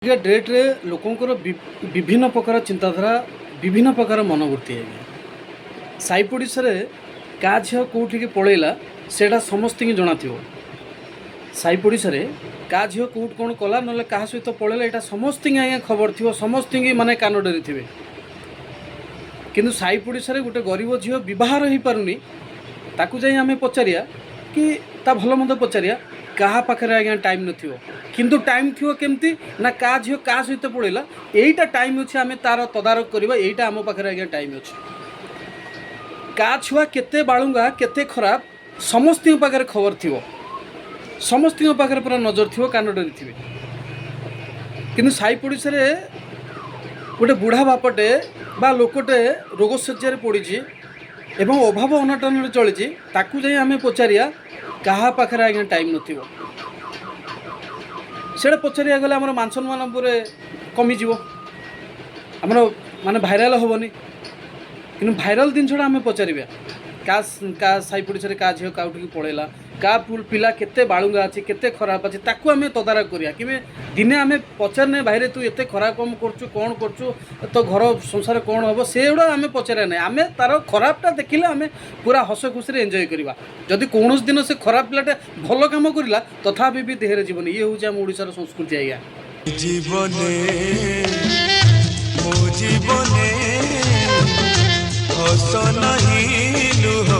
ये डेट रे लोकंकर विभिन्न प्रकार चिंताधारा विभिन्न प्रकार मनोवृत्ति है। साई पड़ोसा क्या झील कौटी पलैला से समस्त जना थो। साई पड़ोसा क्या झील कौट कौन कला ना क्या सहित पलैला यहाँ समस्त आज्ञा खबर थी समस्त माने कान डरी थे। किंतु साई पड़ोसा गोटे गरीब झील बहार हो पारुनी ताकू जाई आमे पचारिया कि ता भल मंद पचारिया क्या पाखे आज्ञा टाइम नथिवो किंतु टाइम थी केमती ना क्या झील क्या सहित पड़ेगा यहीटा टाइम अच्छे आम तार तदारख करवा यहीटा आम पाखे आज्ञा टाइम अच्छे। क्या छुआ केते बालुंगा केते खराब समस्त पाखे खबर थी समस्त पाखे पूरा नजर थी कान डरी थे। किंतु साई पड़ोसा गोटे बुढ़ा बापटे बा लोकटे रोग शଯ୍यार पड़ी एवं अभाव अनाटन चली ताकू जाई आम पचारिया क्या पाखे आज्ञा टाइम नथिवो से पचारिया गले आम मानसन मान कमिज आमर माने भाइराल हेनी कि भाइराल जिन आम पचार क्या साई पड़ोसा क्या झील कौटी पलैला क्या पिला केते बालुंगा अच्छे केते खराब अच्छे ताकू आम तदारख करिया कि दिने आम पचारने भाई तू एत खराब कम करचु कौन करचु तो घर संसार कौन हम से गुड़ा आम पचारे ना आम तार खराबटा देखिले आम पूरा हस खुशी एंजय करवा। जदि कौन दिन से खराब पिलाटे भल कम करला तथापि भी देहरे जीवन ये हूँ आम ओडिशार संस्कृति आज्ञा। जीवने मो जीवने हस नहीं लुह